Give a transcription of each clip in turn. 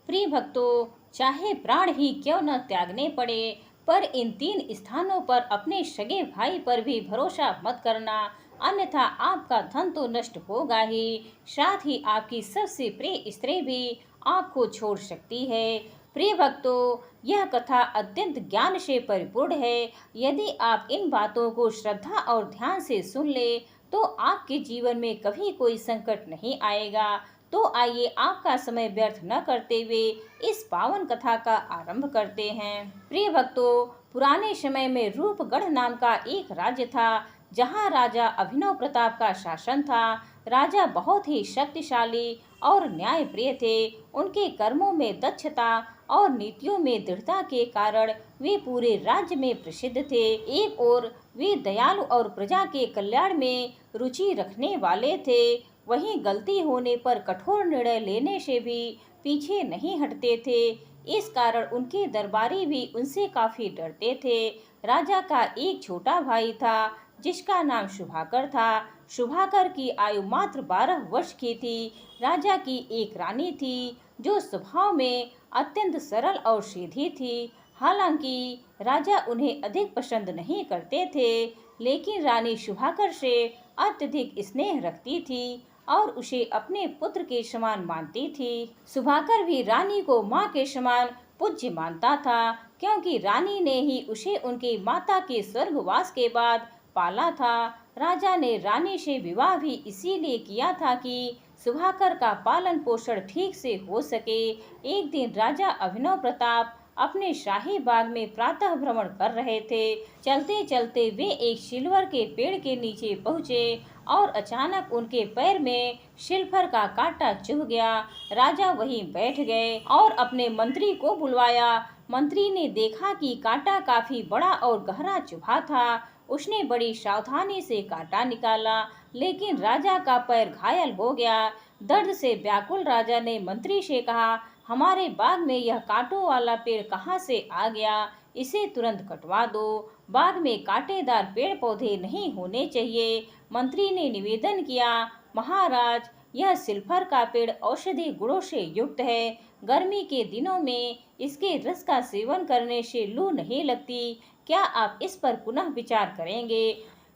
प्रिय भक्तों, चाहे प्राण ही क्यों न त्यागने पड़े, पर इन तीन स्थानों पर अपने सगे भाई पर भी भरोसा मत करना, अन्यथा आपका धन तो नष्ट होगा ही, साथ ही आपकी सबसे प्रिय स्त्री भी आपको छोड़ सकती है। प्रिय भक्तों, यह कथा अत्यंत ज्ञान से परिपूर्ण है। यदि आप इन बातों को श्रद्धा और ध्यान से सुन ले, तो आपके जीवन में कभी कोई संकट नहीं आएगा। तो आइए आपका समय व्यर्थ न करते हुए इस पावन कथा का आरंभ करते हैं। प्रिय भक्तों, पुराने समय में रूपगढ़ नाम का एक राज्य था, जहां राजा अभिनव प्रताप का शासन था। राजा बहुत ही शक्तिशाली और न्यायप्रिय थे। उनके कर्मों में दक्षता और नीतियों में दृढ़ता के कारण वे पूरे राज्य में प्रसिद्ध थे। एक ओर वे दयालु और प्रजा के कल्याण में रुचि रखने वाले थे, वहीं गलती होने पर कठोर निर्णय लेने से भी पीछे नहीं हटते थे। इस कारण उनके दरबारी भी उनसे काफी डरते थे। राजा का एक छोटा भाई था, जिसका नाम शुभाकर था। शुभाकर की आयु मात्र 12 वर्ष की थी। राजा की एक रानी थी, जो स्वभाव में अत्यंत सरल और सीधी थी। हालांकि राजा उन्हें अधिक पसंद नहीं करते थे, लेकिन रानी शुभाकर से अत्यधिक स्नेह रखती थी और उसे अपने पुत्र के समान मानती थी। सुभाकर भी रानी को माँ के समान पूज्य मानता था, क्योंकि रानी ने ही उसे उनकी माता के स्वर्गवास के बाद पाला था। राजा ने रानी से विवाह भी इसीलिए किया था कि सुभाकर का पालन पोषण ठीक से हो सके। एक दिन राजा अभिनव प्रताप अपने शाही बाग में प्रातः भ्रमण कर रहे थे। चलते चलते वे एक सिल्वर के पेड़ के नीचे पहुँचे और अचानक उनके पैर में सिल्फर का कांटा चुभ गया। राजा वहीं बैठ गए और अपने मंत्री को बुलवाया। मंत्री ने देखा कि कांटा काफी बड़ा और गहरा चुभा था। उसने बड़ी सावधानी से कांटा निकाला, लेकिन राजा का पैर घायल हो गया। दर्द से व्याकुल राजा ने मंत्री से कहा, हमारे बाग में यह कांटों वाला पेड़ कहाँ से आ गया? इसे तुरंत कटवा दो। बाग में कांटेदार पेड़ पौधे नहीं होने चाहिए। मंत्री ने निवेदन किया, महाराज, यह सिल्फर का पेड़ औषधि गुणों से युक्त है। गर्मी के दिनों में इसके रस का सेवन करने से लू नहीं लगती। क्या आप इस पर पुनः विचार करेंगे?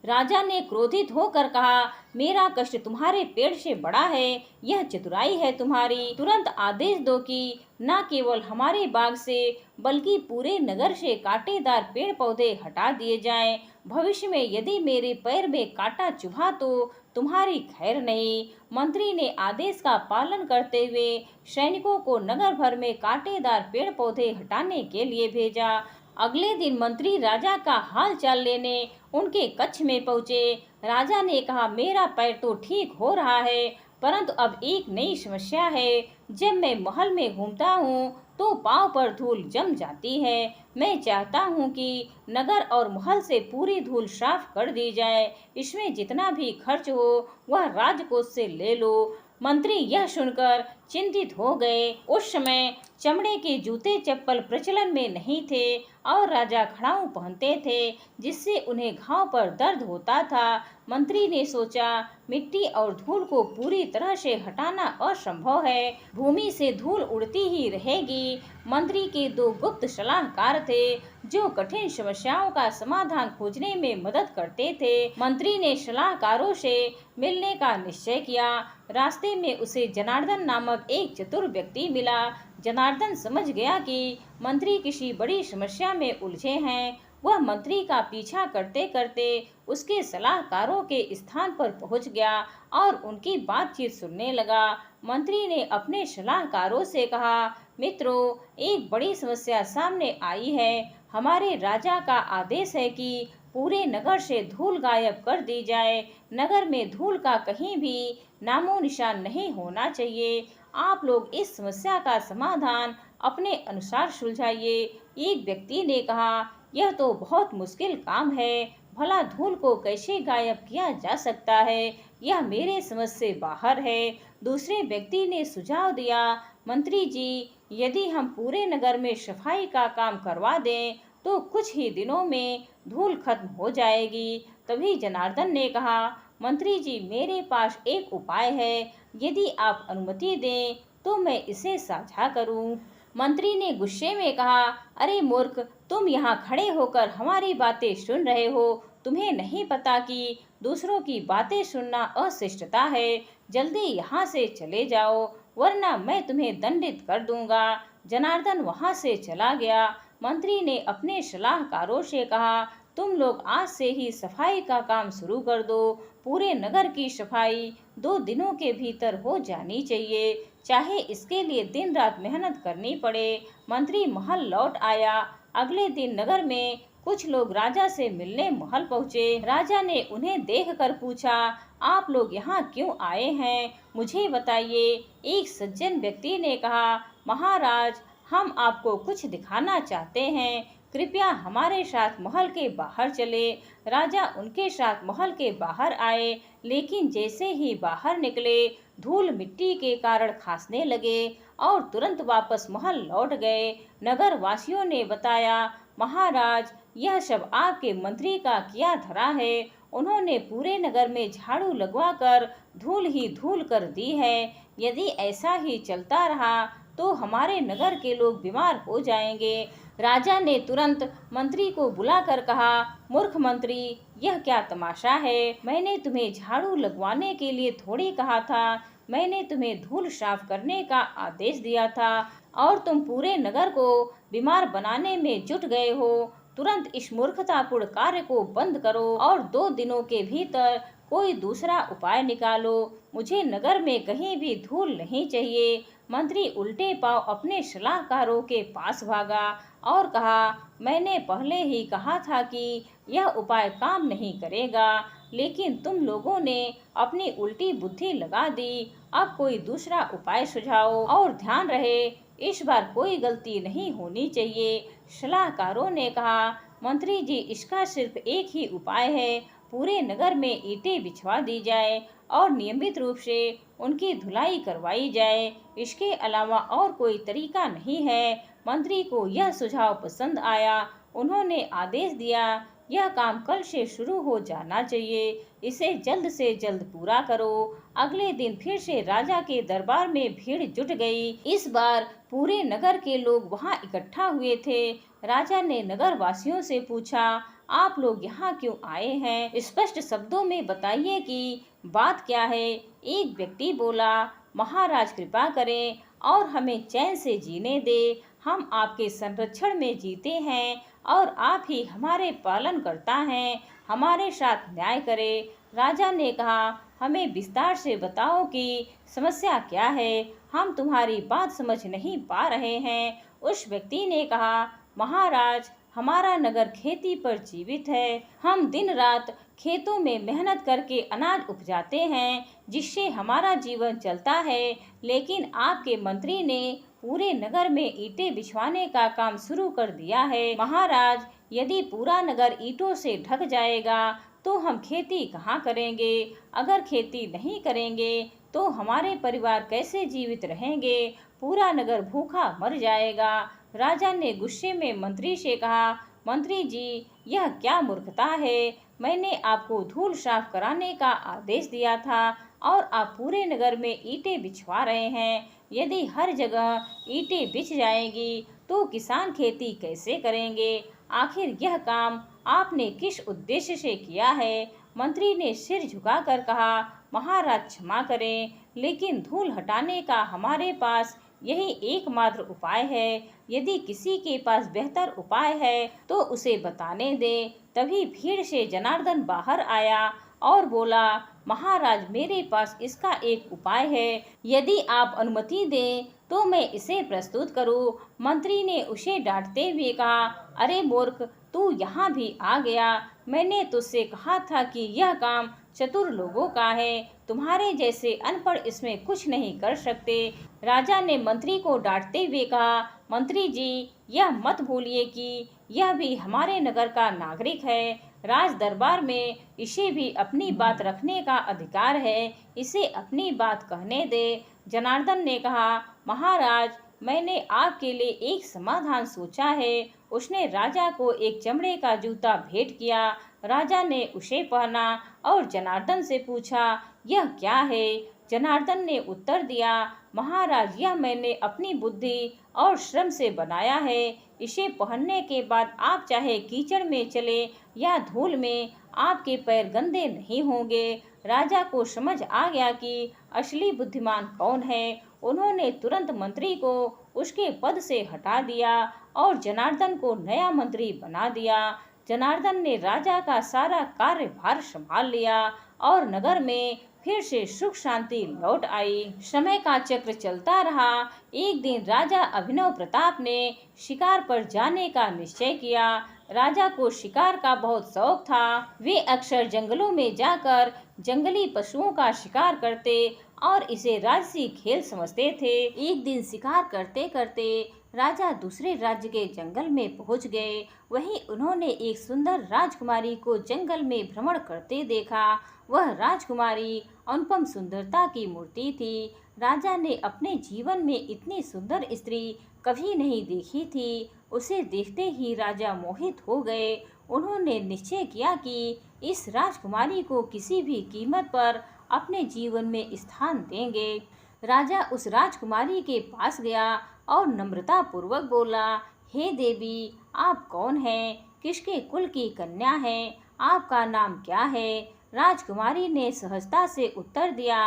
राजा ने क्रोधित होकर कहा, मेरा कष्ट तुम्हारे पेड़ से बड़ा है। यह चतुराई है तुम्हारी। तुरंत आदेश दो कि न केवल हमारे बाग से बल्कि पूरे नगर से कांटेदार पेड़ पौधे हटा दिए जाएं। भविष्य में यदि मेरे पैर में कांटा चुभा तो तुम्हारी खैर नहीं। मंत्री ने आदेश का पालन करते हुए सैनिकों को नगर भर में कांटेदार पेड़ पौधे हटाने के लिए भेजा। अगले दिन मंत्री राजा का हाल चाल लेने उनके कक्ष में पहुंचे। राजा ने कहा, मेरा पैर तो ठीक हो रहा है, परंतु अब एक नई समस्या है। जब मैं महल में घूमता हूँ तो पांव पर धूल जम जाती है। मैं चाहता हूँ कि नगर और महल से पूरी धूल साफ कर दी जाए। इसमें जितना भी खर्च हो वह राजकोष से ले लो। मंत्री यह सुनकर चिंतित हो गए। उस समय चमड़े के जूते चप्पल प्रचलन में नहीं थे और राजा खड़ाऊ पहनते थे, जिससे उन्हें घाव पर दर्द होता था। मंत्री ने सोचा, मिट्टी और धूल को पूरी तरह से हटाना असंभव है। भूमि से धूल उड़ती ही रहेगी। मंत्री के दो गुप्त सलाहकार थे, जो कठिन समस्याओं का समाधान खोजने में मदद करते थे। मंत्री ने सलाहकारों से मिलने का निश्चय किया। रास्ते में उसे जनार्दन नामक एक चतुर व्यक्ति मिला। जनार्दन समझ गया कि मंत्री किसी बड़ी समस्या में उलझे हैं। वह मंत्री का पीछा करते करते उसके सलाहकारों के स्थान पर पहुंच गया और उनकी बातचीत सुनने लगा। मंत्री ने अपने सलाहकारों से कहा, मित्रों, एक बड़ी समस्या सामने आई है। हमारे राजा का आदेश है कि पूरे नगर से धूल गायब कर दी जाए। नगर में धूल का कहीं भी नामो निशान नहीं होना चाहिए। आप लोग इस समस्या का समाधान अपने अनुसार सुलझाइए। एक व्यक्ति ने कहा, यह तो बहुत मुश्किल काम है। भला धूल को कैसे गायब किया जा सकता है? यह मेरे समझ से बाहर है। दूसरे व्यक्ति ने सुझाव दिया, मंत्री जी, यदि हम पूरे नगर में सफाई का काम करवा दें तो कुछ ही दिनों में धूल खत्म हो जाएगी। तभी जनार्दन ने कहा, मंत्री जी, मेरे पास एक उपाय है। यदि आप अनुमति दें तो मैं इसे साझा करूं। मंत्री ने गुस्से में कहा, अरे मूर्ख, तुम यहाँ खड़े होकर हमारी बातें सुन रहे हो। तुम्हें नहीं पता कि दूसरों की बातें सुनना अशिष्टता है। जल्दी यहाँ से चले जाओ, वरना मैं तुम्हें दंडित कर दूंगा। जनार्दन वहाँ से चला गया। मंत्री ने अपने सलाहकारों से कहा, तुम लोग आज से ही सफाई का काम शुरू कर दो। पूरे नगर की सफाई 2 दिनों के भीतर हो जानी चाहिए, चाहे इसके लिए दिन रात मेहनत करनी पड़े। मंत्री महल लौट आया। अगले दिन नगर में कुछ लोग राजा से मिलने महल पहुंचे। राजा ने उन्हें देखकर पूछा, आप लोग यहाँ क्यों आए हैं, मुझे बताइए। एक सज्जन व्यक्ति ने कहा, महाराज, हम आपको कुछ दिखाना चाहते हैं, कृपया हमारे साथ महल के बाहर चले। राजा उनके साथ महल के बाहर आए, लेकिन जैसे ही बाहर निकले धूल मिट्टी के कारण खांसने लगे और तुरंत वापस महल लौट गए। नगर वासियों ने बताया, महाराज, यह सब आपके मंत्री का किया धरा है। उन्होंने पूरे नगर में झाड़ू लगवाकर धूल ही धूल कर दी है। यदि ऐसा ही चलता रहा तो हमारे नगर के लोग बीमार हो जाएंगे। राजा ने तुरंत मंत्री को बुलाकर कहा, मूर्ख मंत्री, यह क्या तमाशा है। मैंने तुम्हें झाड़ू लगवाने के लिए थोड़ी कहा था, मैंने तुम्हें धूल साफ करने का आदेश दिया था और तुम पूरे नगर को बीमार बनाने में जुट गए हो। तुरंत इस मूर्खतापूर्ण कार्य को बंद करो और 2 दिनों के भीतर कोई दूसरा उपाय निकालो। मुझे नगर में कहीं भी धूल नहीं चाहिए। मंत्री उल्टे पांव अपने सलाहकारों के पास भागा और कहा, मैंने पहले ही कहा था कि यह उपाय काम नहीं करेगा, लेकिन तुम लोगों ने अपनी उल्टी बुद्धि लगा दी। अब कोई दूसरा उपाय सुझाओ और ध्यान रहे, इस बार कोई गलती नहीं होनी चाहिए। सलाहकारों ने कहा, मंत्री जी, इसका सिर्फ एक ही उपाय है, पूरे नगर में ईंटें बिछवा दी जाए और नियमित रूप से उनकी धुलाई करवाई जाए। इसके अलावा और कोई तरीका नहीं है। मंत्री को यह सुझाव पसंद आया। उन्होंने आदेश दिया, यह काम कल से शुरू हो जाना चाहिए, इसे जल्द से जल्द पूरा करो। अगले दिन फिर से राजा के दरबार में भीड़ जुट गई। इस बार पूरे नगर के लोग वहां इकट्ठा हुए थे। राजा ने नगर वासियों से पूछा, आप लोग यहाँ क्यों आए हैं, स्पष्ट शब्दों में बताइए कि बात क्या है। एक व्यक्ति बोला, महाराज, कृपा करें और हमें चैन से जीने दे। हम आपके संरक्षण में जीते हैं और आप ही हमारे पालन करता हैं, हमारे साथ न्याय करें। राजा ने कहा, हमें विस्तार से बताओ कि समस्या क्या है, हम तुम्हारी बात समझ नहीं पा रहे हैं। उस व्यक्ति ने कहा, महाराज, हमारा नगर खेती पर जीवित है। हम दिन रात खेतों में मेहनत करके अनाज उपजाते हैं, जिससे हमारा जीवन चलता है। लेकिन आपके मंत्री ने पूरे नगर में ईंटें बिछवाने का काम शुरू कर दिया है। महाराज, यदि पूरा नगर ईंटों से ढक जाएगा तो हम खेती कहाँ करेंगे। अगर खेती नहीं करेंगे तो हमारे परिवार कैसे जीवित रहेंगे। पूरा नगर भूखा मर जाएगा। राजा ने गुस्से में मंत्री से कहा, मंत्री जी, यह क्या मूर्खता है। मैंने आपको धूल साफ कराने का आदेश दिया था और आप पूरे नगर में ईंटें बिछवा रहे हैं। यदि हर जगह ईंटें बिछ जाएंगी तो किसान खेती कैसे करेंगे। आखिर यह काम आपने किस उद्देश्य से किया है। मंत्री ने सिर झुकाकर कहा, महाराज, क्षमा करें, लेकिन धूल हटाने का हमारे पास यही एकमात्र उपाय है। यदि किसी के पास बेहतर उपाय है तो उसे बताने दे। तभी भीड़ से जनार्दन बाहर आया और बोला, महाराज, मेरे पास इसका एक उपाय है। यदि आप अनुमति दें तो मैं इसे प्रस्तुत करूं। मंत्री ने उसे डांटते हुए कहा, अरे मूर्ख, तू यहाँ भी आ गया। मैंने तुझसे कहा था कि यह काम चतुर लोगों का है, तुम्हारे जैसे अनपढ़ इसमें कुछ नहीं कर सकते। राजा ने मंत्री को डांटते हुए कहा, मंत्री जी, यह मत भूलिए कि यह भी हमारे नगर का नागरिक है। राज दरबार में इसे भी अपनी बात रखने का अधिकार है, इसे अपनी बात कहने दे। जनार्दन ने कहा, महाराज, मैंने आपके लिए एक समाधान सोचा है। उसने राजा को एक चमड़े का जूता भेंट किया। राजा ने उसे पहना और जनार्दन से पूछा, यह क्या है। जनार्दन ने उत्तर दिया, महाराज, यह मैंने अपनी बुद्धि और श्रम से बनाया है। इसे पहनने के बाद आप चाहे कीचड़ में चले या धूल में, आपके पैर गंदे नहीं होंगे। राजा को समझ आ गया कि असली बुद्धिमान कौन है। उन्होंने तुरंत मंत्री को उसके पद से हटा दिया और जनार्दन को नया मंत्री बना दिया। जनार्दन ने राजा का सारा कार्यभार संभाल लिया और नगर में फिर से सुख शांति लौट आई। समय का चक्र चलता रहा। एक दिन राजा अभिनव प्रताप ने शिकार पर जाने का निश्चय किया। राजा को शिकार का बहुत शौक था। वे अक्सर जंगलों में जाकर जंगली पशुओं का शिकार करते और इसे राजसी खेल समझते थे। एक दिन शिकार करते करते राजा दूसरे राज्य के जंगल में पहुंच गए। वहीं उन्होंने एक सुंदर राजकुमारी को जंगल में भ्रमण करते देखा। वह राजकुमारी अनुपम सुंदरता की मूर्ति थी। राजा ने अपने जीवन में इतनी सुंदर स्त्री कभी नहीं देखी थी। उसे देखते ही राजा मोहित हो गए। उन्होंने निश्चय किया कि इस राजकुमारी को किसी भी कीमत पर अपने जीवन में स्थान देंगे। राजा उस राजकुमारी के पास गया और नम्रता पूर्वक बोला, हे देवी, आप कौन हैं? किसके कुल की कन्या हैं? आपका नाम क्या है? राजकुमारी ने सहजता से उत्तर दिया,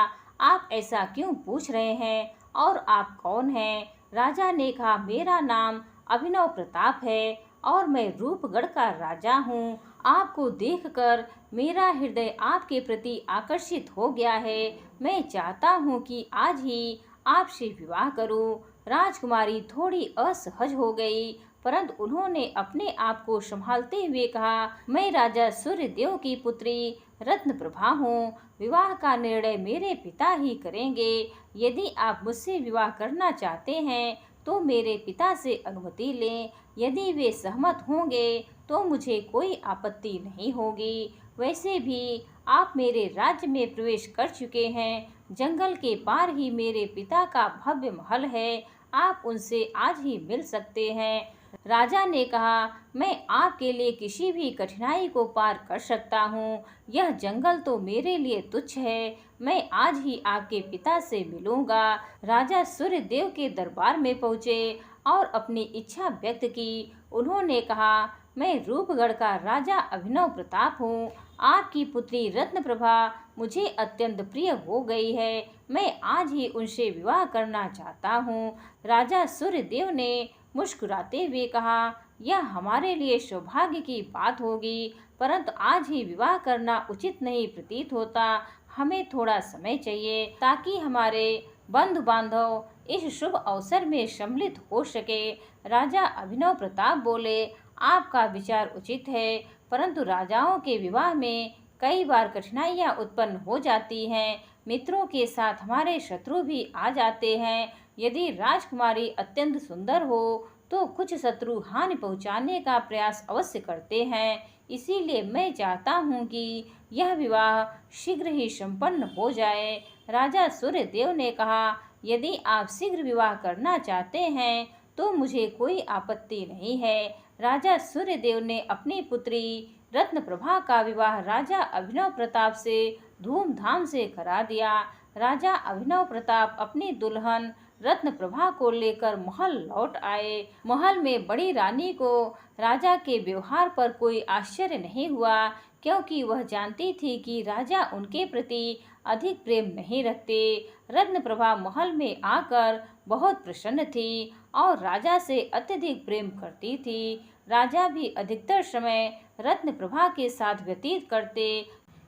आप ऐसा क्यों पूछ रहे हैं और आप कौन हैं? राजा ने कहा, मेरा नाम अभिनव प्रताप है और मैं रूपगढ़ का राजा हूँ। आपको देखकर मेरा हृदय आपके प्रति आकर्षित हो गया है। मैं चाहता हूँ कि आज ही आपसे विवाह करूँ। राजकुमारी थोड़ी असहज हो गई, परंतु उन्होंने अपने आप को संभालते हुए कहा, मैं राजा सूर्यदेव की पुत्री रत्नप्रभा हूँ। विवाह का निर्णय मेरे पिता ही करेंगे। यदि आप मुझसे विवाह करना चाहते हैं तो मेरे पिता से अनुमति लें। यदि वे सहमत होंगे तो मुझे कोई आपत्ति नहीं होगी। वैसे भी आप मेरे राज्य में प्रवेश कर चुके हैं। जंगल के पार ही मेरे पिता का भव्य महल है। आप उनसे आज ही मिल सकते हैं। राजा ने कहा, मैं आपके लिए किसी भी कठिनाई को पार कर सकता हूँ। यह जंगल तो मेरे लिए तुच्छ है। मैं आज ही आपके पिता से मिलूंगा। राजा सूर्यदेव के दरबार में पहुँचे और अपनी इच्छा व्यक्त की। उन्होंने कहा, मैं रूपगढ़ का राजा अभिनव प्रताप हूँ। आपकी पुत्री रत्नप्रभा मुझे अत्यंत प्रिय हो गई है। मैं आज ही उनसे विवाह करना चाहता हूँ। राजा सूर्यदेव ने मुस्कुराते हुए कहा, यह हमारे लिए सौभाग्य की बात होगी, परंतु आज ही विवाह करना उचित नहीं प्रतीत होता। हमें थोड़ा समय चाहिए ताकि हमारे बंधु बांधव इस शुभ अवसर में सम्मिलित हो सके। राजा अभिनव प्रताप बोले, आपका विचार उचित है, परंतु राजाओं के विवाह में कई बार कठिनाइयां उत्पन्न हो जाती हैं। मित्रों के साथ हमारे शत्रु भी आ जाते हैं। यदि राजकुमारी अत्यंत सुंदर हो तो कुछ शत्रु हानि पहुंचाने का प्रयास अवश्य करते हैं। इसीलिए मैं चाहता हूं कि यह विवाह शीघ्र ही संपन्न हो जाए। राजा सूर्यदेव ने कहा, यदि आप शीघ्र विवाह करना चाहते हैं तो मुझे कोई आपत्ति नहीं है। राजा सूर्यदेव ने अपनी पुत्री रत्नप्रभा का विवाह राजा अभिनव प्रताप से धूमधाम से करा दिया। राजा अभिनव प्रताप अपनी दुल्हन रत्नप्रभा को लेकर महल लौट आए। महल में बड़ी रानी को राजा के व्यवहार पर कोई आश्चर्य नहीं हुआ, क्योंकि वह जानती थी कि राजा उनके प्रति अधिक प्रेम नहीं रखते। रत्नप्रभा महल में आकर बहुत प्रसन्न थी और राजा से अत्यधिक प्रेम करती थी। राजा भी अधिकतर समय रत्नप्रभा के साथ व्यतीत करते।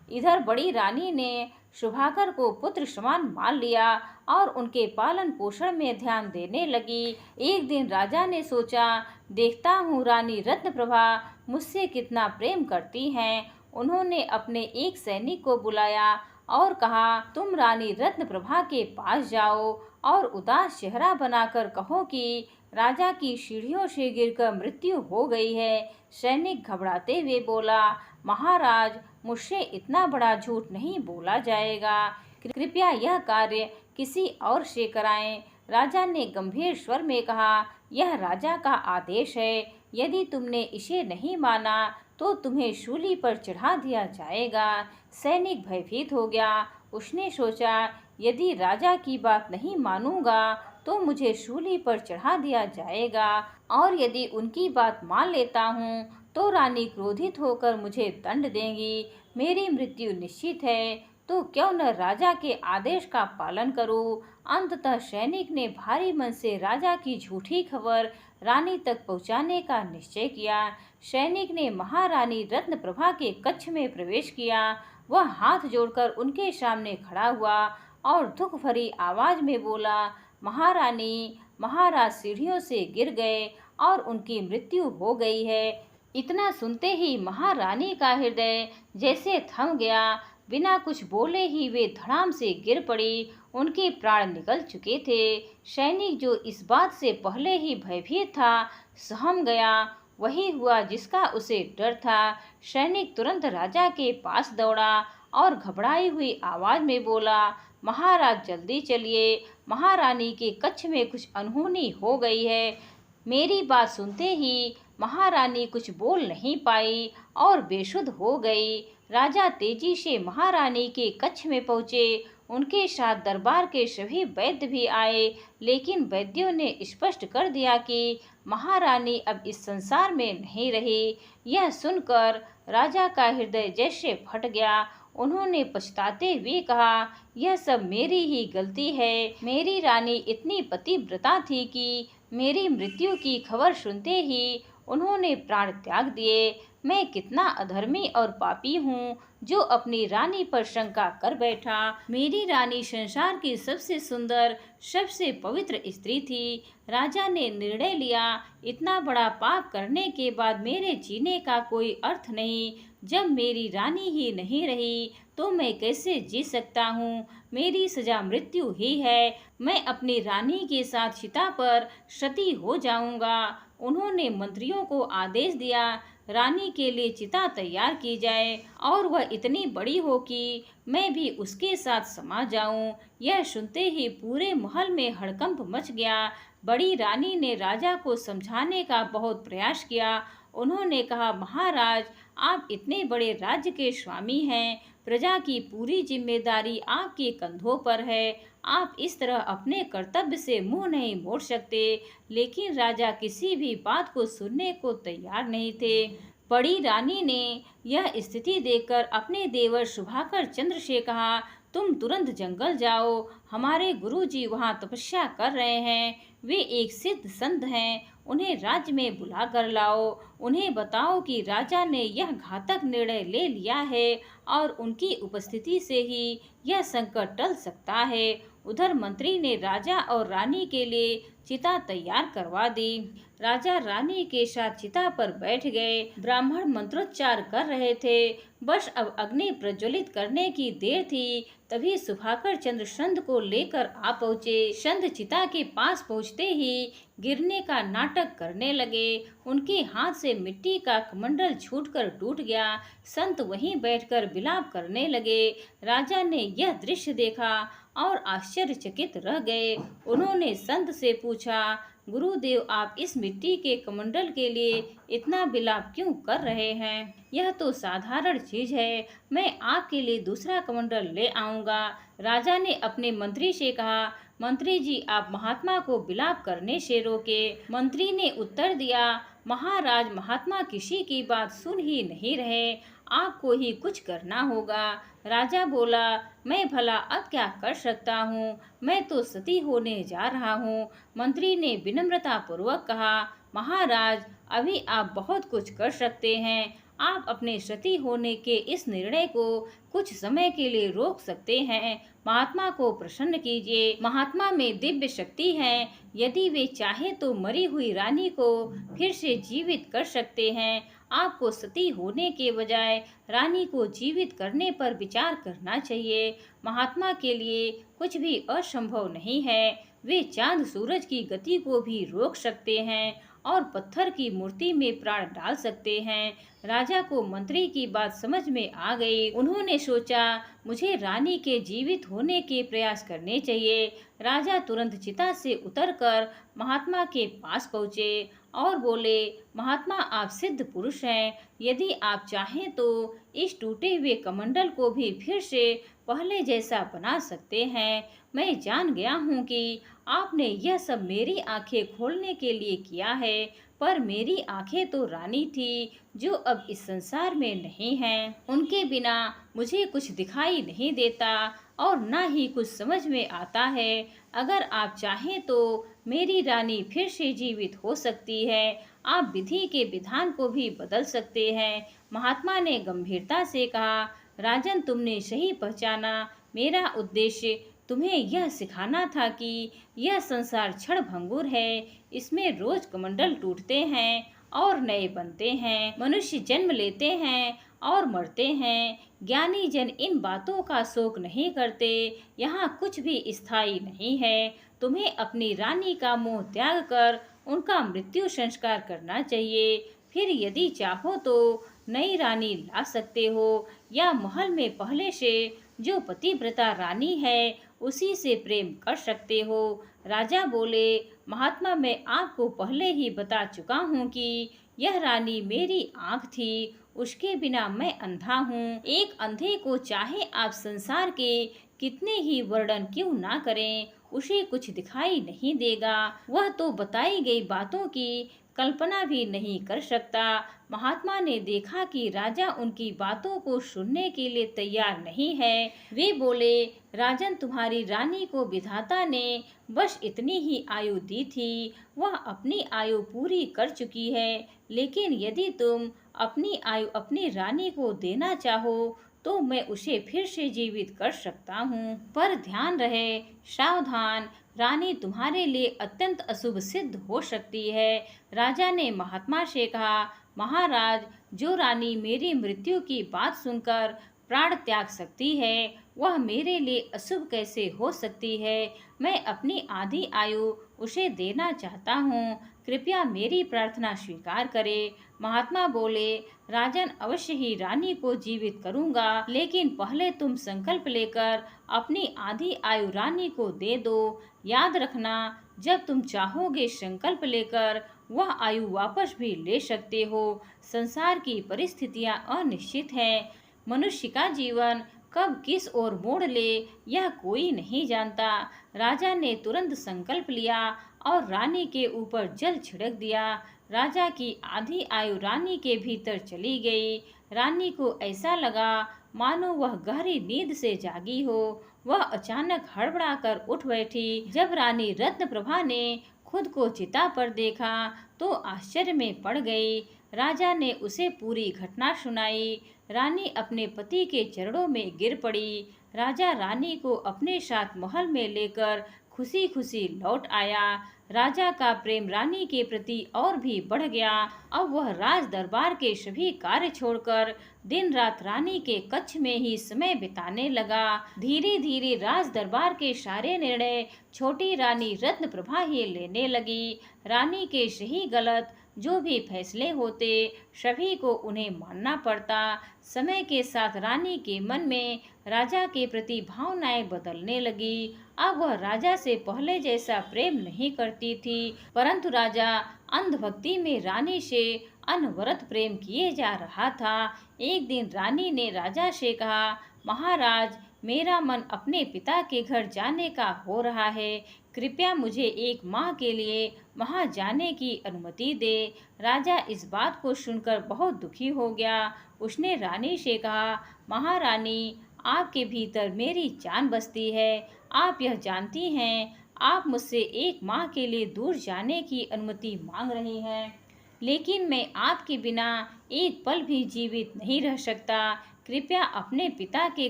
इधर बड़ी रानी ने शुभाकर को पुत्र समान मान लिया और उनके पालन पोषण में ध्यान देने लगी। एक दिन राजा ने सोचा, देखता हूँ रानी रत्नप्रभा मुझसे कितना प्रेम करती हैं। उन्होंने अपने एक सैनिक को बुलाया और कहा, तुम रानी रत्नप्रभा के पास जाओ और उदास चेहरा बनाकर कहो कि राजा की सीढ़ियों से गिरकर मृत्यु हो गई है। सैनिक घबराते हुए बोला, महाराज, मुझसे इतना बड़ा झूठ नहीं बोला जाएगा। कृपया यह कार्य किसी और से कराएं। राजा ने गंभीर स्वर में कहा, यह राजा का आदेश है। यदि तुमने इसे नहीं माना तो तुम्हें शूली पर चढ़ा दिया जाएगा। सैनिक भयभीत हो गया। उसने सोचा, यदि राजा की बात नहीं मानूंगा तो मुझे शूली पर चढ़ा दिया जाएगा, और यदि उनकी बात मान लेता हूँ तो रानी क्रोधित होकर मुझे दंड देंगी। मेरी मृत्यु निश्चित है, तो क्यों न राजा के आदेश का पालन करूं। अंततः सैनिक ने भारी मन से राजा की झूठी खबर रानी तक पहुंचाने का निश्चय किया। सैनिक ने महारानी रत्नप्रभा के कक्ष में प्रवेश किया। वह हाथ जोड़कर उनके सामने खड़ा हुआ और दुख भरी आवाज में बोला, महारानी, महाराज सीढ़ियों से गिर गए और उनकी मृत्यु हो गई है। इतना सुनते ही महारानी का हृदय जैसे थम गया। बिना कुछ बोले ही वे धड़ाम से गिर पड़ी। उनके प्राण निकल चुके थे। सैनिक जो इस बात से पहले ही भयभीत था, सहम गया। वही हुआ जिसका उसे डर था। सैनिक तुरंत राजा के पास दौड़ा और घबराई हुई आवाज में बोला, महाराज जल्दी चलिए, महारानी के कक्ष में कुछ अनहोनी हो गई है। मेरी बात सुनते ही महारानी कुछ बोल नहीं पाई और बेसुध हो गई। राजा तेजी से महारानी के कक्ष में पहुंचे। उनके साथ दरबार के सभी वैद्य भी आए, लेकिन वैद्यों ने स्पष्ट कर दिया कि महारानी अब इस संसार में नहीं रही। यह सुनकर राजा का हृदय जैसे फट गया। उन्होंने पछताते हुए कहा, यह सब मेरी ही गलती है। मेरी रानी इतनी पतिव्रता थी कि मेरी मृत्यु की खबर सुनते ही उन्होंने प्राण त्याग दिए। मैं कितना अधर्मी और पापी हूँ जो अपनी रानी पर शंका कर बैठा। मेरी रानी संसार की सबसे सुंदर, सबसे पवित्र स्त्री थी। राजा ने निर्णय लिया, इतना बड़ा पाप करने के बाद मेरे जीने का कोई अर्थ नहीं। जब मेरी रानी ही नहीं रही तो मैं कैसे जी सकता हूँ। मेरी सजा मृत्यु ही है। मैं अपनी रानी के साथ चिता पर सती हो जाऊंगा। उन्होंने मंत्रियों को आदेश दिया, रानी के लिए चिता तैयार की जाए और वह इतनी बड़ी हो कि मैं भी उसके साथ समा जाऊं। यह सुनते ही पूरे महल में हड़कंप मच गया। बड़ी रानी ने राजा को समझाने का बहुत प्रयास किया। उन्होंने कहा, महाराज, आप इतने बड़े राज्य के स्वामी हैं, प्रजा की पूरी जिम्मेदारी आपके कंधों पर है। आप इस तरह अपने कर्तव्य से मुंह नहीं मोड़ सकते। लेकिन राजा किसी भी बात को सुनने को तैयार नहीं थे। बड़ी रानी ने यह स्थिति देखकर अपने देवर सुभाकर चंद्र से कहा, तुम तुरंत जंगल जाओ। हमारे गुरुजी वहाँ तपस्या कर रहे हैं। वे एक सिद्ध संत हैं। उन्हें राज्य में बुला कर लाओ। उन्हें बताओ कि राजा ने यह घातक निर्णय ले लिया है और उनकी उपस्थिति से ही यह संकट टल सकता है। उधर मंत्री ने राजा और रानी के लिए चिता तैयार करवा दी। राजा रानी के साथ चिता पर बैठ गए। ब्राह्मण मंत्रोच्चार कर रहे थे। बस अब अग्नि प्रज्वलित करने की देर थी। तभी सुभाकर चंद्र संत को लेकर आ पहुँचे। संत चिता के पास पहुँचते ही गिरने का नाटक करने लगे। उनके हाथ से मिट्टी का कमंडल छूटकर टूट गया। संत वहीं बैठकर विलाप करने लगे। राजा ने यह दृश्य देखा और आश्चर्यचकित रह गए। उन्होंने संत से पूछा, गुरुदेव, आप इस मिट्टी के कमंडल के लिए इतना विलाप क्यों कर रहे हैं? यह तो साधारण चीज है। मैं आपके लिए दूसरा कमंडल ले आऊंगा। राजा ने अपने मंत्री से कहा, मंत्री जी, आप महात्मा को विलाप करने से रोके। मंत्री ने उत्तर दिया, महाराज, महात्मा किसी की बात सुन ही नहीं रहे। आपको ही कुछ करना होगा। राजा बोला, मैं भला अब क्या कर सकता हूँ? मैं तो सती होने जा रहा हूँ। मंत्री ने विनम्रता पूर्वक कहा, महाराज, अभी आप बहुत कुछ कर सकते हैं। आप अपने सती होने के इस निर्णय को कुछ समय के लिए रोक सकते हैं। महात्मा को प्रसन्न कीजिए। महात्मा में दिव्य शक्ति है। यदि वे चाहे तो मरी हुई रानी को फिर से जीवित कर सकते हैं। आपको सती होने के बजाय रानी को जीवित करने पर विचार करना चाहिए। महात्मा के लिए कुछ भी असंभव नहीं है। वे चांद सूरज की गति को भी रोक सकते हैं और पत्थर की मूर्ति में प्राण डाल सकते हैं। राजा को मंत्री की बात समझ में आ गई। उन्होंने सोचा, मुझे रानी के जीवित होने के प्रयास करने चाहिए। राजा तुरंत चिता से उतरकर महात्मा के पास पहुँचे और बोले, महात्मा, आप सिद्ध पुरुष हैं। यदि आप चाहें तो इस टूटे हुए कमंडल को भी फिर से पहले जैसा बना सकते हैं। मैं जान गया हूँ कि आपने यह सब मेरी आंखें खोलने के लिए किया है, पर मेरी आंखें तो रानी थी जो अब इस संसार में नहीं हैं। उनके बिना मुझे कुछ दिखाई नहीं देता और ना ही कुछ समझ में आता है। अगर आप चाहें तो मेरी रानी फिर से जीवित हो सकती है। आप विधि के विधान को भी बदल सकते हैं। महात्मा ने गंभीरता से कहा, राजन, तुमने सही पहचाना। मेरा उद्देश्य तुम्हें यह सिखाना था कि यह संसार क्षण भंगुर है। इसमें रोज कमंडल टूटते हैं और नए बनते हैं। मनुष्य जन्म लेते हैं और मरते हैं। ज्ञानी जन इन बातों का शोक नहीं करते। यहाँ कुछ भी स्थायी नहीं है। तुम्हें अपनी रानी का मोह त्याग कर उनका मृत्यु संस्कार करना चाहिए। फिर यदि चाहो तो नई रानी ला सकते हो, या महल में पहले से जो पतिव्रता रानी है उसी से प्रेम कर सकते हो। राजा बोले, महात्मा, मैं आपको पहले ही बता चुका हूँ कि यह रानी मेरी आँख थी, उसके बिना मैं अंधा हूँ। एक अंधे को चाहे आप संसार के कितने ही वर्णन क्यों ना करें, उसे कुछ दिखाई नहीं देगा। वह तो बताई गई बातों की कल्पना भी नहीं कर सकता। महात्मा ने देखा कि राजा उनकी बातों को सुनने के लिए तैयार नहीं है। वे बोले, राजन, तुम्हारी रानी को विधाता ने बस इतनी ही आयु दी थी। वह अपनी आयु पूरी कर चुकी है। लेकिन यदि तुम अपनी आयु अपनी रानी को देना चाहो तो मैं उसे फिर से जीवित कर सकता हूँ। पर ध्यान रहे, सावधान, रानी तुम्हारे लिए अत्यंत अशुभ सिद्ध हो सकती है। राजा ने महात्मा से कहा, महाराज, जो रानी मेरी मृत्यु की बात सुनकर प्राण त्याग सकती है वह मेरे लिए अशुभ कैसे हो सकती है। मैं अपनी आधी आयु उसे देना चाहता हूँ। कृपया मेरी प्रार्थना स्वीकार करें। महात्मा बोले, राजन, अवश्य ही रानी को जीवित करूंगा, लेकिन पहले तुम संकल्प लेकर अपनी आधी आयु रानी को दे दो। याद रखना, जब तुम चाहोगे संकल्प लेकर वह आयु वापस भी ले सकते हो। संसार की परिस्थितियां अनिश्चित हैं। मनुष्य का जीवन कब किस ओर मोड़ ले यह कोई नहीं जानता। राजा ने तुरंत संकल्प लिया और रानी के ऊपर जल छिड़क दिया। राजा की आधी आयु रानी के भीतर चली गई। रानी को ऐसा लगा मानो वह गहरी नींद से जागी हो। वह अचानक हड़बड़ाकर उठ बैठी। जब रानी रत्नप्रभा ने खुद को चिता पर देखा तो आश्चर्य में पड़ गई। राजा ने उसे पूरी घटना सुनाई। रानी अपने पति के चरणों में गिर पड़ी। राजा रानी को अपने साथ महल में लेकर खुशी खुशी लौट आया। राजा का प्रेम रानी के प्रति और भी बढ़ गया। अब वह राज दरबार के सभी कार्य छोड़कर दिन रात रानी के कक्ष में ही समय बिताने लगा। धीरे धीरे राज दरबार के सारे निर्णय छोटी रानी रत्नप्रभा ही लेने लगी। रानी के सही गलत जो भी फैसले होते सभी को उन्हें मानना पड़ता। समय के साथ रानी के मन में राजा के प्रति भावनाएं बदलने लगी। अब वह राजा से पहले जैसा प्रेम नहीं करती थी, परंतु राजा अंधभक्ति में रानी से अनवरत प्रेम किए जा रहा था। एक दिन रानी ने राजा से कहा, महाराज, मेरा मन अपने पिता के घर जाने का हो रहा है। कृपया मुझे एक माह के लिए वहां जाने की अनुमति दे। राजा इस बात को सुनकर बहुत दुखी हो गया। उसने रानी से कहा, महारानी, आपके भीतर मेरी जान बसती है। आप यह जानती हैं, आप मुझसे एक माह के लिए दूर जाने की अनुमति मांग रही हैं, लेकिन मैं आपके बिना एक पल भी जीवित नहीं रह सकता। कृपया अपने पिता के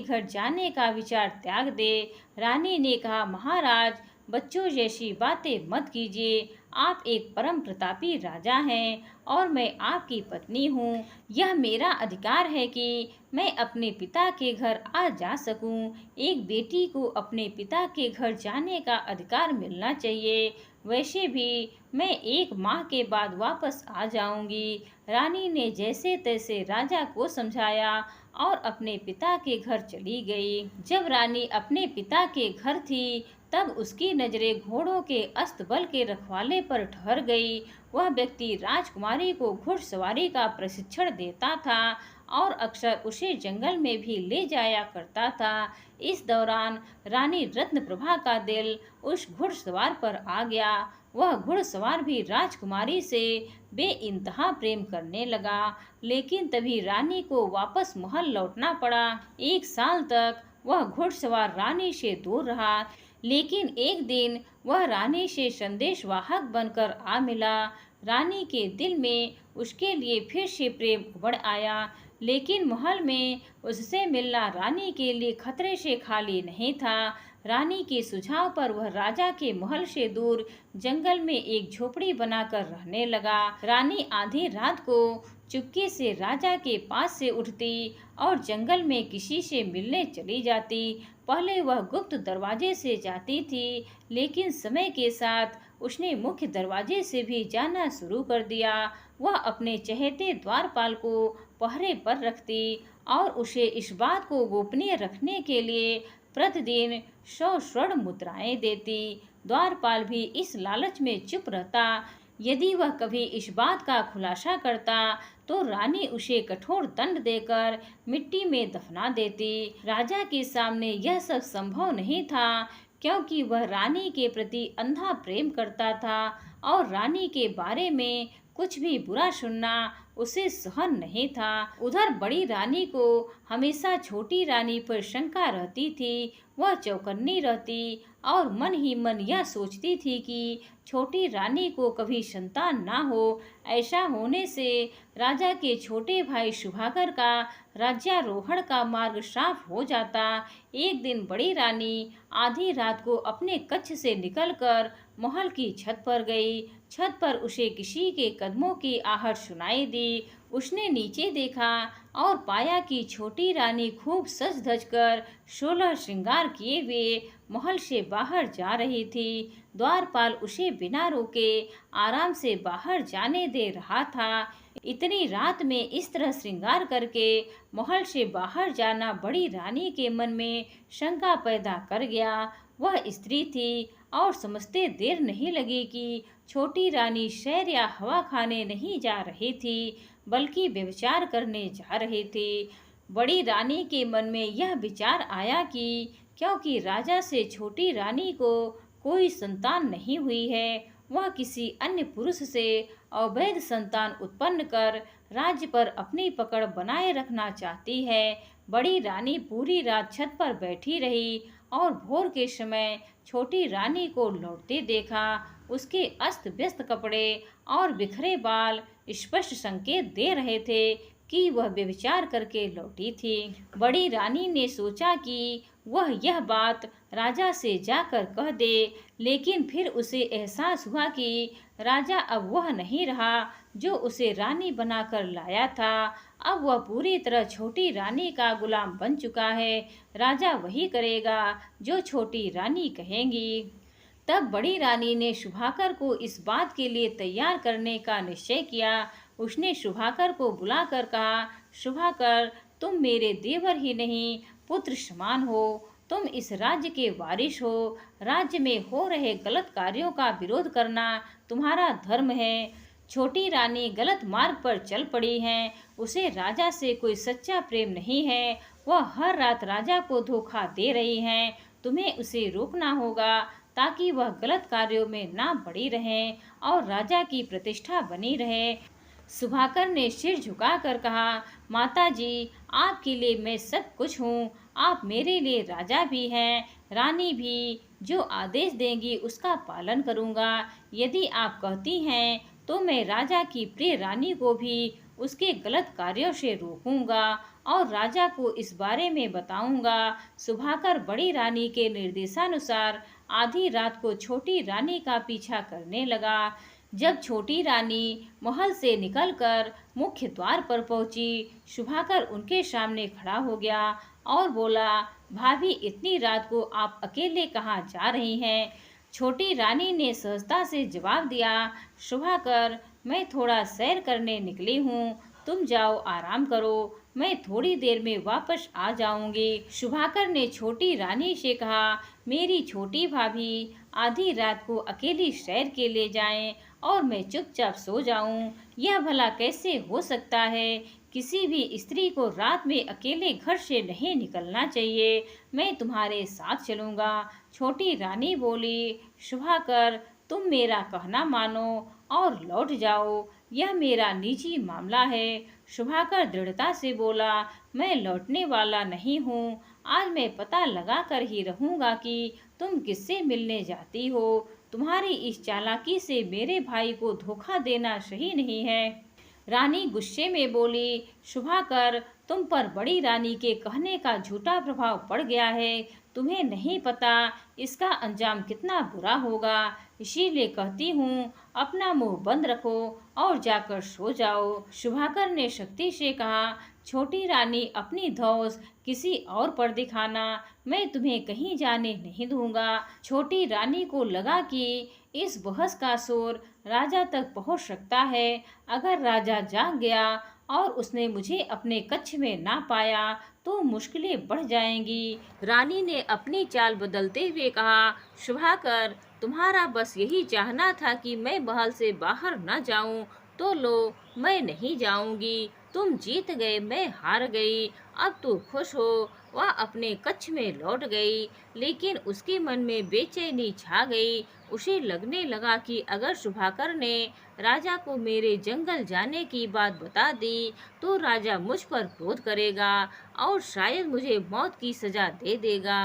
घर जाने का विचार त्याग दे। रानी ने कहा, महाराज, बच्चों जैसी बातें मत कीजिए। आप एक परम प्रतापी राजा हैं और मैं आपकी पत्नी हूँ। यह मेरा अधिकार है कि मैं अपने पिता के घर आ जा सकूं। एक बेटी को अपने पिता के घर जाने का अधिकार मिलना चाहिए। वैसे भी मैं एक माह के बाद वापस आ जाऊंगी। रानी ने जैसे तैसे राजा को समझाया और अपने पिता के घर चली गई। जब रानी अपने पिता के घर थी तब उसकी नजरें घोड़ों के अस्तबल के रखवाले पर ठहर गई। वह व्यक्ति राजकुमारी को घुड़सवारी का प्रशिक्षण देता था और अक्सर उसे जंगल में भी ले जाया करता था। इस दौरान रानी रत्नप्रभा का दिल उस घुड़सवार पर आ गया। वह घुड़सवार भी राजकुमारी से बेइंतहा प्रेम करने लगा। लेकिन तभी रानी को वापस महल लौटना पड़ा। 1 साल तक वह घुड़सवार रानी से दूर रहा, लेकिन एक दिन वह रानी से संदेशवाहक बनकर आ मिला। रानी के दिल में उसके लिए फिर से प्रेम उमड़ आया, लेकिन महल में उससे मिलना रानी के लिए खतरे से खाली नहीं था। रानी के सुझाव पर वह राजा के महल से दूर जंगल में एक झोपड़ी बनाकर रहने लगा। रानी आधी रात को चुपके से राजा के पास से उठती और जंगल में किसी से मिलने चली जाती। पहले वह गुप्त दरवाजे से जाती थी, लेकिन समय के साथ उसने मुख्य दरवाजे से भी जाना शुरू कर दिया। वह अपने चहेते द्वारपाल को पहरे पर रखती और उसे इस बात को गोपनीय रखने के लिए प्रतिदिन 100 स्वर्ण मुद्राएं देती। द्वारपाल भी इस लालच में चुप रहता। यदि वह कभी इस बात का खुलासा करता तो रानी उसे कठोर दंड देकर मिट्टी में दफना देती। राजा के सामने यह सब संभव नहीं था, क्योंकि वह रानी के प्रति अंधा प्रेम करता था और रानी के बारे में कुछ भी बुरा सुनना उसे सहन नहीं था। उधर बड़ी रानी को हमेशा छोटी रानी पर शंका रहती थी। वह चौकन्नी रहती और मन ही मन यह सोचती थी कि छोटी रानी को कभी संतान ना हो। ऐसा होने से राजा के छोटे भाई शुभाकर का राज्यारोहण का मार्ग साफ हो जाता। एक दिन बड़ी रानी आधी रात को अपने कक्ष से निकलकर महल की छत पर गई। छत पर उसे किसी के कदमों की आहट सुनाई दी। उसने नीचे देखा और पाया कि छोटी रानी खूब सज धज कर 16 श्रृंगार किए हुए महल से बाहर जा रही थी। द्वारपाल उसे बिना रोके आराम से बाहर जाने दे रहा था। इतनी रात में इस तरह श्रृंगार करके महल से बाहर जाना बड़ी रानी के मन में शंका पैदा कर गया। वह स्त्री थी और समझते देर नहीं लगी कि छोटी रानी सैर या हवा खाने नहीं जा रही थी, बल्कि व्यभिचार करने जा रही थी। बड़ी रानी के मन में यह विचार आया कि क्योंकि राजा से छोटी रानी को कोई संतान नहीं हुई है, वह किसी अन्य पुरुष से अवैध संतान उत्पन्न कर राज्य पर अपनी पकड़ बनाए रखना चाहती है। बड़ी रानी पूरी रात छत पर बैठी रही और भोर के समय छोटी रानी को लौटते देखा। उसके अस्त व्यस्त कपड़े और बिखरे बाल स्पष्ट संकेत दे रहे थे कि वह व्यभिचार करके लौटी थी। बड़ी रानी ने सोचा कि वह यह बात राजा से जाकर कह दे, लेकिन फिर उसे एहसास हुआ कि राजा अब वह नहीं रहा जो उसे रानी बनाकर लाया था। अब वह पूरी तरह छोटी रानी का गुलाम बन चुका है। राजा वही करेगा जो छोटी रानी कहेंगी। तब बड़ी रानी ने शुभाकर को इस बात के लिए तैयार करने का निश्चय किया। उसने शुभाकर को बुलाकर कहा, शुभाकर, तुम मेरे देवर ही नहीं पुत्र समान हो। तुम इस राज्य के वारिस हो। राज्य में हो रहे गलत कार्यों का विरोध करना तुम्हारा धर्म है। छोटी रानी गलत मार्ग पर चल पड़ी है। उसे राजा से कोई सच्चा प्रेम नहीं है। वह हर रात राजा को धोखा दे रही है। तुम्हें उसे रोकना होगा ताकि वह गलत कार्यों में ना पड़ी रहे और राजा की प्रतिष्ठा बनी रहे। सुभाकर ने सिर झुकाकर कहा, माता जी, आपके लिए मैं सब कुछ हूँ। आप मेरे लिए राजा भी हैं, रानी भी। जो आदेश देंगी उसका पालन करूँगा। यदि आप कहती हैं तो मैं राजा की प्रिय रानी को भी उसके गलत कार्यों से रोकूंगा और राजा को इस बारे में बताऊंगा। सुभाकर बड़ी रानी के निर्देशानुसार आधी रात को छोटी रानी का पीछा करने लगा। जब छोटी रानी महल से निकलकर मुख्य द्वार पर पहुंची, शुभाकर उनके सामने खड़ा हो गया और बोला, भाभी, इतनी रात को आप अकेले कहाँ जा रही हैं? छोटी रानी ने सहजता से जवाब दिया, शुभाकर, मैं थोड़ा सैर करने निकली हूँ। तुम जाओ आराम करो, मैं थोड़ी देर में वापस आ जाऊंगी। शुभाकर ने छोटी रानी से कहा, मेरी छोटी भाभी आधी रात को अकेली सैर के लिए जाएं और मैं चुपचाप सो जाऊं। यह भला कैसे हो सकता है? किसी भी स्त्री को रात में अकेले घर से नहीं निकलना चाहिए। मैं तुम्हारे साथ चलूंगा। छोटी रानी बोली, शुभाकर, तुम मेरा कहना मानो और लौट जाओ। यह मेरा निजी मामला है। शुभाकर दृढ़ता से बोला, मैं लौटने वाला नहीं हूँ। आज मैं पता लगा कर ही रहूंगा कि तुम किससे मिलने जाती हो। तुम्हारी इस चालाकी से मेरे भाई को धोखा देना सही नहीं है। रानी गुस्से में बोली, शुभाकर, तुम पर बड़ी रानी के कहने का झूठा प्रभाव पड़ गया है। तुम्हें नहीं पता इसका अंजाम कितना बुरा होगा। इसीलिए कहती हूँ, अपना मुंह बंद रखो और जाकर सो जाओ। शुभाकर ने शक्ति से कहा, छोटी रानी, अपनी धौंस किसी और पर दिखाना। मैं तुम्हें कहीं जाने नहीं दूंगा। छोटी रानी को लगा कि इस बहस का शोर राजा तक पहुंच सकता है। अगर राजा जाग गया और उसने मुझे अपने कक्ष में ना पाया तो मुश्किलें बढ़ जाएंगी। रानी ने अपनी चाल बदलते हुए कहा, शुभाकर, तुम्हारा बस यही चाहना था कि मैं महल से बाहर न जाऊं, तो लो, मैं नहीं जाऊंगी। तुम जीत गए, मैं हार गई। अब तू खुश हो। वह अपने कक्ष में लौट गई, लेकिन उसके मन में बेचैनी छा गई। उसे लगने लगा कि अगर शुभाकर ने राजा को मेरे जंगल जाने की बात बता दी तो राजा मुझ पर क्रोध करेगा और शायद मुझे मौत की सजा दे देगा।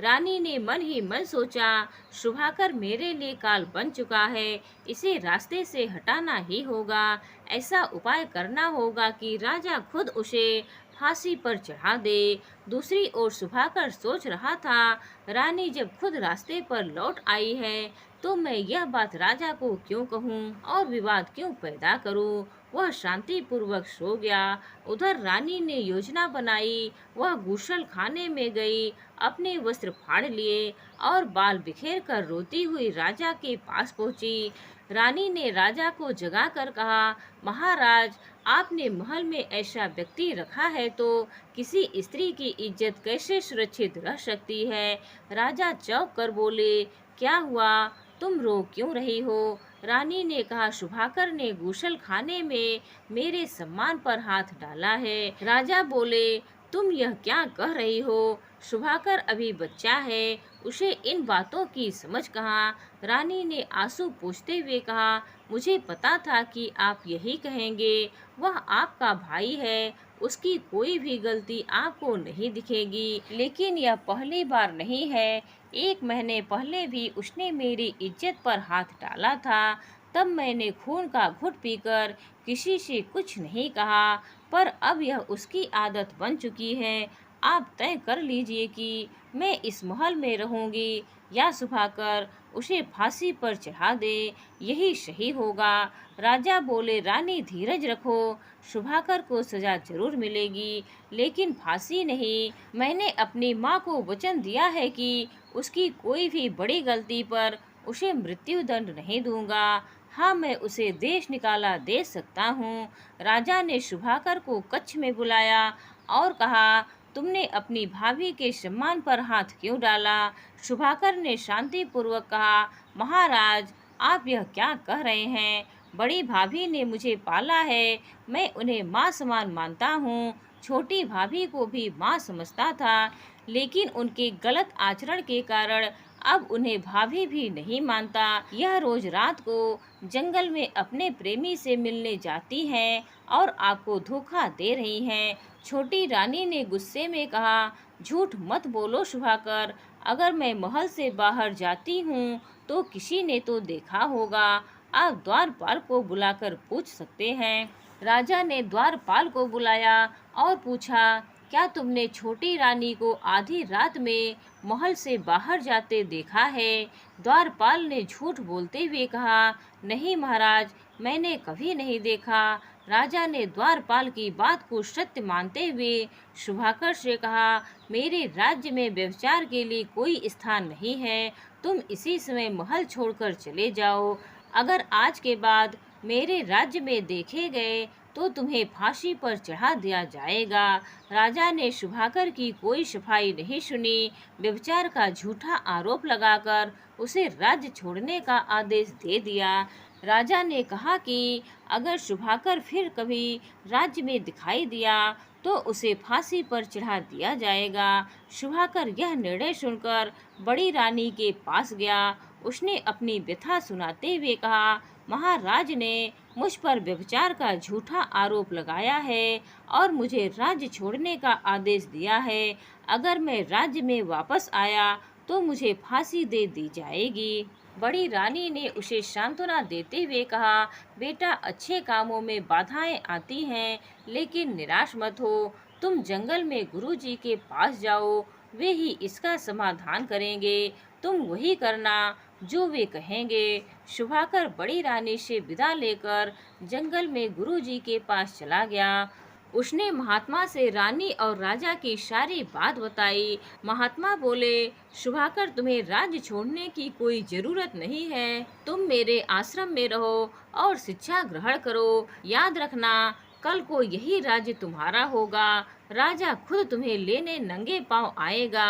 रानी ने मन ही मन सोचा, शुभाकर मेरे लिए काल बन चुका है। इसे रास्ते से हटाना ही होगा। ऐसा उपाय करना होगा कि राजा खुद उसे फांसी पर चढ़ा दे। दूसरी ओर शुभाकर सोच रहा था, रानी जब खुद रास्ते पर लौट आई है तो मैं यह बात राजा को क्यों कहूँ और विवाद क्यों पैदा करूँ। वह शांति पूर्वक सो गया। उधर रानी ने योजना बनाई। वह गूसल खाने में गई, अपने वस्त्र फाड़ लिए और बाल बिखेर कर रोती हुई राजा के पास पहुंची। रानी ने राजा को जगाकर कहा, महाराज, आपने महल में ऐसा व्यक्ति रखा है तो किसी स्त्री की इज्जत कैसे सुरक्षित रह सकती है। राजा चौंक कर बोले, क्या हुआ? तुम रो क्यों रही हो? रानी ने कहा, शुभाकर ने गूसल खाने में मेरे सम्मान पर हाथ डाला है। राजा बोले, तुम यह क्या कह रही हो? शुभाकर अभी बच्चा है, उसे इन बातों की समझ कहाँ। रानी ने आंसू पोंछते हुए कहा, मुझे पता था कि आप यही कहेंगे। वह आपका भाई है, उसकी कोई भी गलती आपको नहीं दिखेगी। लेकिन यह पहली बार नहीं है। 1 महीने पहले भी उसने मेरी इज्जत पर हाथ डाला था। तब मैंने खून का घुट पीकर किसी से कुछ नहीं कहा, पर अब यह उसकी आदत बन चुकी है। आप तय कर लीजिए कि मैं इस महल में रहूंगी या शुभाकर उसे फांसी पर चढ़ा दे, यही सही होगा। राजा बोले, रानी धीरज रखो, शुभाकर को सजा जरूर मिलेगी, लेकिन फांसी नहीं। मैंने अपनी माँ को वचन दिया है कि उसकी कोई भी बड़ी गलती पर उसे मृत्यु दंड नहीं दूंगा। हाँ, मैं उसे देश निकाला दे सकता हूँ। राजा ने शुभाकर को कक्ष में बुलाया और कहा, तुमने अपनी भाभी के सम्मान पर हाथ क्यों डाला? शुभाकर ने शांति पूर्वक कहा, महाराज, आप यह क्या कह रहे हैं? बड़ी भाभी ने मुझे पाला है, मैं उन्हें माँ समान मानता हूँ। छोटी भाभी को भी माँ समझता था, लेकिन उनके गलत आचरण के कारण अब उन्हें भाभी भी नहीं मानता। यह रोज रात को जंगल में अपने प्रेमी से मिलने जाती हैं और आपको धोखा दे रही हैं। छोटी रानी ने गुस्से में कहा, झूठ मत बोलो शुभाकर, अगर मैं महल से बाहर जाती हूँ तो किसी ने तो देखा होगा। आप द्वारपाल को बुलाकर पूछ सकते हैं। राजा ने द्वारपाल को बुलाया और पूछा, क्या तुमने छोटी रानी को आधी रात में महल से बाहर जाते देखा है? द्वारपाल ने झूठ बोलते हुए कहा, नहीं महाराज, मैंने कभी नहीं देखा। राजा ने द्वारपाल की बात को सत्य मानते हुए शुभाकर से कहा, मेरे राज्य में व्यभिचार के लिए कोई स्थान नहीं है। तुम इसी समय महल छोड़कर चले जाओ। अगर आज के बाद मेरे राज्य में देखे गए तो तुम्हें फांसी पर चढ़ा दिया जाएगा। राजा ने शुभाकर की कोई सफाई नहीं सुनी। व्यभिचार का झूठा आरोप लगाकर उसे राज्य छोड़ने का आदेश दे दिया। राजा ने कहा कि अगर शुभाकर फिर कभी राज्य में दिखाई दिया तो उसे फांसी पर चढ़ा दिया जाएगा। शुभाकर यह निर्णय सुनकर बड़ी रानी के पास गया। उसने अपनी व्यथा सुनाते हुए कहा, महाराज ने मुझ पर व्यभिचार का झूठा आरोप लगाया है और मुझे राज्य छोड़ने का आदेश दिया है। अगर मैं राज्य में वापस आया तो मुझे फांसी दे दी जाएगी। बड़ी रानी ने उसे सांत्वना देते हुए कहा, बेटा, अच्छे कामों में बाधाएं आती हैं, लेकिन निराश मत हो। तुम जंगल में गुरुजी के पास जाओ, वे ही इसका समाधान करेंगे। तुम वही करना जो वे कहेंगे। शुभाकर बड़ी रानी से विदा लेकर जंगल में गुरुजी के पास चला गया। उसने महात्मा से रानी और राजा की सारी बात बताई। महात्मा बोले, शुभाकर, तुम्हें राज्य छोड़ने की कोई जरूरत नहीं है। तुम मेरे आश्रम में रहो और शिक्षा ग्रहण करो। याद रखना, कल को यही राज्य तुम्हारा होगा। राजा खुद तुम्हें लेने नंगे पांव आएगा।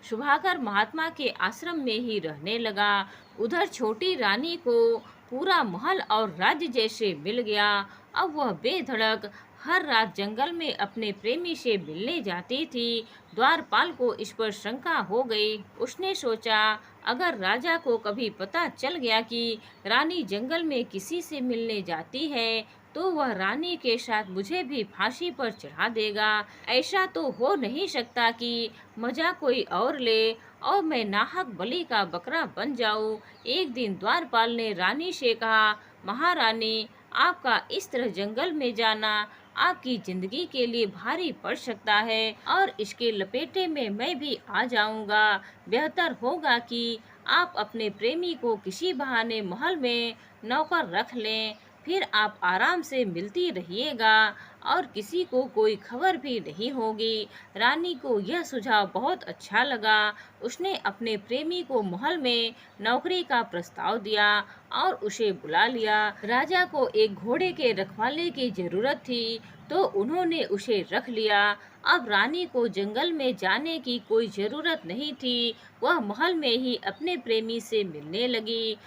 शुभाकर महात्मा के आश्रम में ही रहने लगा। उधर छोटी रानी को पूरा महल और राज्य जैसे मिल गया। अब वह बेधड़क हर रात जंगल में अपने प्रेमी से मिलने जाती थी। द्वारपाल को इस पर शंका हो गई। उसने सोचा, अगर राजा को कभी पता चल गया कि रानी जंगल में किसी से मिलने जाती है तो वह रानी के साथ मुझे भी फांसी पर चढ़ा देगा। ऐसा तो हो नहीं सकता कि मजा कोई और ले और मैं नाहक बलि का बकरा बन जाऊं। एक दिन द्वारपाल ने रानी से कहा, महारानी, आपका इस तरह जंगल में जाना आपकी जिंदगी के लिए भारी पड़ सकता है और इसके लपेटे में मैं भी आ जाऊंगा। बेहतर होगा कि आप अपने प्रेमी को किसी बहाने महल में नौकर रख लें, फिर आप आराम से मिलती रहिएगा और किसी को कोई खबर भी नहीं होगी। रानी को यह सुझाव बहुत अच्छा लगा। उसने अपने प्रेमी को महल में नौकरी का प्रस्ताव दिया और उसे बुला लिया। राजा को एक घोड़े के रखवाले की जरूरत थी तो उन्होंने उसे रख लिया। अब रानी को जंगल में जाने की कोई जरूरत नहीं थी। वह महल में ही अपने प्रेमी से मिलने लगी।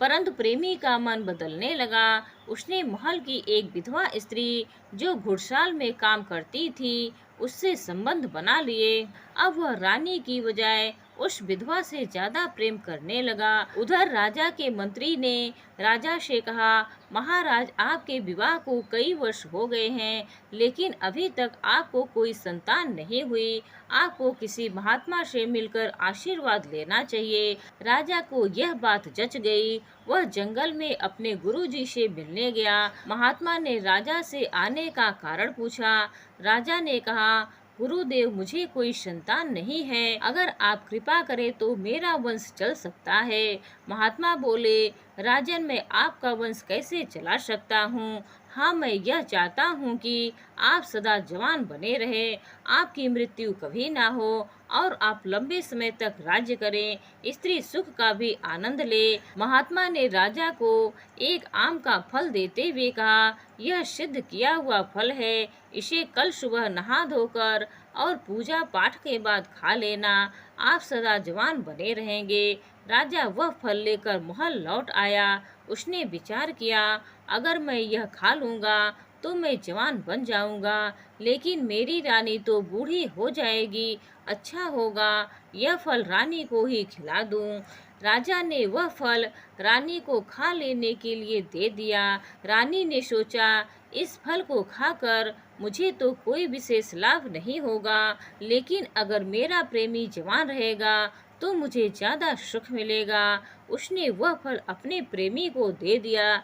परंतु प्रेमी का मन बदलने लगा। उसने महल की एक विधवा स्त्री जो घुड़साल में काम करती थी उससे संबंध बना लिए। अब वह रानी की बजाय उस विधवा से ज्यादा प्रेम करने लगा। उधर राजा के मंत्री ने राजा से कहा, महाराज, आपके विवाह को कई वर्ष हो गए हैं लेकिन अभी तक आपको कोई संतान नहीं हुई। आपको किसी महात्मा से मिलकर आशीर्वाद लेना चाहिए। राजा को यह बात जच गई। वह जंगल में अपने गुरुजी से मिलने गया। महात्मा ने राजा से आने का कारण पूछा। राजा ने कहा, गुरुदेव, मुझे कोई संतान नहीं है। अगर आप कृपा करें तो मेरा वंश चल सकता है। महात्मा बोले, राजन, मैं आपका वंश कैसे चला सकता हूँ? हाँ, मैं यह चाहता हूँ कि आप सदा जवान बने रहे, आपकी मृत्यु कभी ना हो और आप लंबे समय तक राज्य करें, स्त्री सुख का भी आनंद ले। महात्मा ने राजा को एक आम का फल देते हुए कहा, यह सिद्ध किया हुआ फल है। इसे कल सुबह नहा धोकर और पूजा पाठ के बाद खा लेना। आप सदा जवान बने रहेंगे। राजा वह फल लेकर महल लौट आया। उसने विचार किया, अगर मैं यह खा लूँगा तो मैं जवान बन जाऊँगा, लेकिन मेरी रानी तो बूढ़ी हो जाएगी। अच्छा होगा यह फल रानी को ही खिला दूँ। राजा ने वह फल रानी को खा लेने के लिए दे दिया। रानी ने सोचा, इस फल को खाकर मुझे तो कोई विशेष लाभ नहीं होगा, लेकिन अगर मेरा प्रेमी जवान रहेगा तो मुझे ज्यादा सुख मिलेगा। उसने वह फल अपने प्रेमी को दे दिया।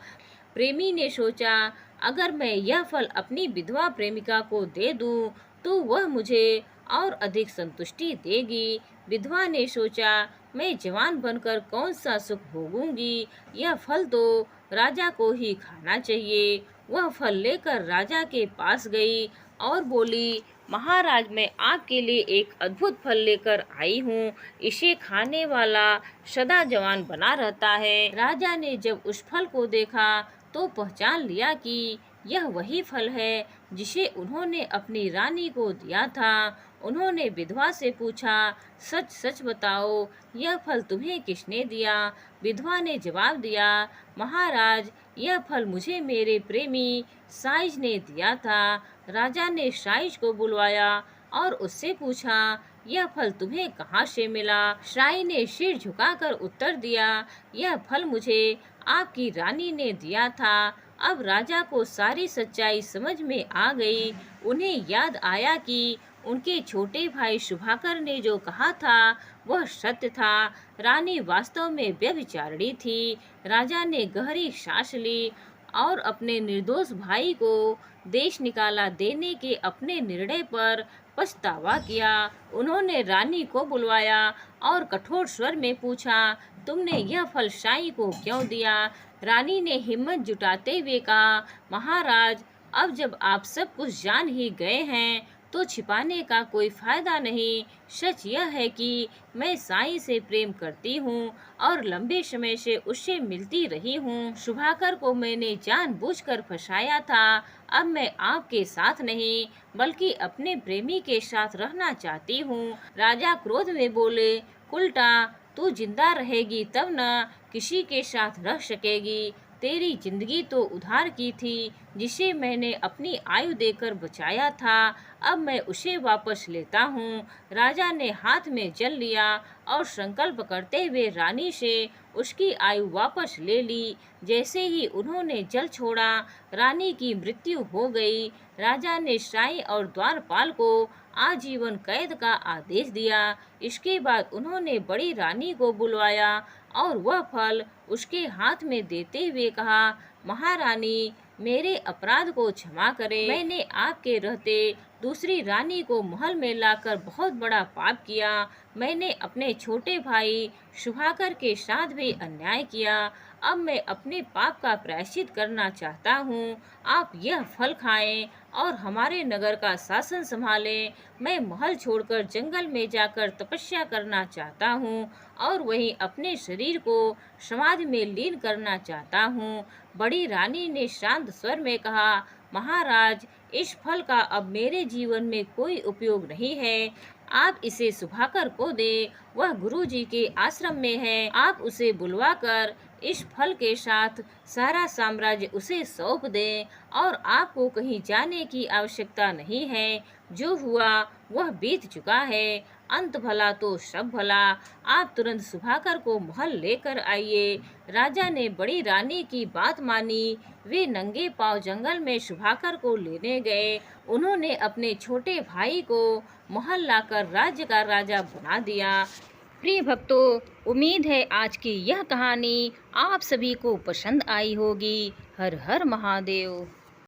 प्रेमी ने सोचा, अगर मैं यह फल अपनी विधवा प्रेमिका को दे दूं तो वह मुझे और अधिक संतुष्टि देगी। विधवा ने सोचा, मैं जवान बनकर कौन सा सुख भोगूंगी, यह फल तो राजा को ही खाना चाहिए। वह फल लेकर राजा के पास गई और बोली, महाराज, मैं आपके लिए एक अद्भुत फल लेकर आई हूँ। इसे खाने वाला सदा जवान बना रहता है। राजा ने जब उस फल को देखा तो पहचान लिया कि यह वही फल है जिसे उन्होंने अपनी रानी को दिया था। उन्होंने विधवा से पूछा, सच सच बताओ, यह फल तुम्हें किसने दिया? विधवा ने जवाब दिया, महाराज, यह फल मुझे मेरे प्रेमी साइज ने दिया था। राजा ने साइज को बुलवाया और उससे पूछा, यह फल तुम्हें कहाँ से मिला? शाही ने सिर झुकाकर उत्तर दिया, यह फल मुझे आपकी रानी ने दिया था। अब राजा को सारी सच्चाई समझ में आ गई। उन्हें याद आया कि उनके छोटे भाई शुभाकर ने जो कहा था वह सत्य था। रानी वास्तव में व्यभिचारिणी थी। राजा ने गहरी सांस ली और अपने निर्दोष भाई को देश निकाला देने के अपने निर्णय पर पछतावा किया। उन्होंने रानी को बुलवाया और कठोर स्वर में पूछा, तुमने यह फल शाही को क्यों दिया? रानी ने हिम्मत जुटाते हुए कहा, महाराज, अब जब आप सब कुछ जान ही गए हैं तो छिपाने का कोई फायदा नहीं। सच यह है कि मैं साई से प्रेम करती हूँ और लंबे समय से उससे मिलती रही हूँ। शुभाकर को मैंने जानबूझकर फंसाया था। अब मैं आपके साथ नहीं बल्कि अपने प्रेमी के साथ रहना चाहती हूँ। राजा क्रोध में बोले, उल्टा तू जिंदा रहेगी तब न किसी के साथ रह सकेगी। तेरी जिंदगी तो उधार की थी जिसे मैंने अपनी आयु देकर बचाया था। अब मैं उसे वापस लेता हूँ। राजा ने हाथ में जल लिया और संकल्प करते हुए रानी से उसकी आयु वापस ले ली। जैसे ही उन्होंने जल छोड़ा, रानी की मृत्यु हो गई। राजा ने शाही और द्वारपाल को आजीवन कैद का आदेश दिया। इसके बाद उन्होंने बड़ी रानी को बुलवाया और वह फल उसके हाथ में देते हुए कहा, महारानी, मेरे अपराध को क्षमा करें। मैंने आपके रहते दूसरी रानी को महल में लाकर बहुत बड़ा पाप किया। मैंने अपने छोटे भाई शुभाकर के साथ भी अन्याय किया। अब मैं अपने पाप का प्रायश्चित करना चाहता हूँ। आप यह फल खाएं और हमारे नगर का शासन संभालें। मैं महल छोड़कर जंगल में जाकर तपस्या करना चाहता हूँ और वहीं अपने शरीर को समाधि में लीन करना चाहता हूँ। बड़ी रानी ने शांत स्वर में कहा, महाराज, इस फल का अब मेरे जीवन में कोई उपयोग नहीं है। आप इसे शुभाकर को दे। वह गुरुजी के आश्रम में है। आप उसे बुलवाकर इस फल के साथ सारा साम्राज्य उसे सौंप दें और आपको कहीं जाने की आवश्यकता नहीं है। जो हुआ वह बीत चुका है। अंत भला तो सब भला। आप तुरंत शुभाकर को महल लेकर आइए। राजा ने बड़ी रानी की बात मानी। वे नंगे पांव जंगल में शुभाकर को लेने गए। उन्होंने अपने छोटे भाई को महल लाकर राज्य का राजा बना दिया। प्रिय भक्तों, उम्मीद है आज की यह कहानी आप सभी को पसंद आई होगी। हर हर महादेव।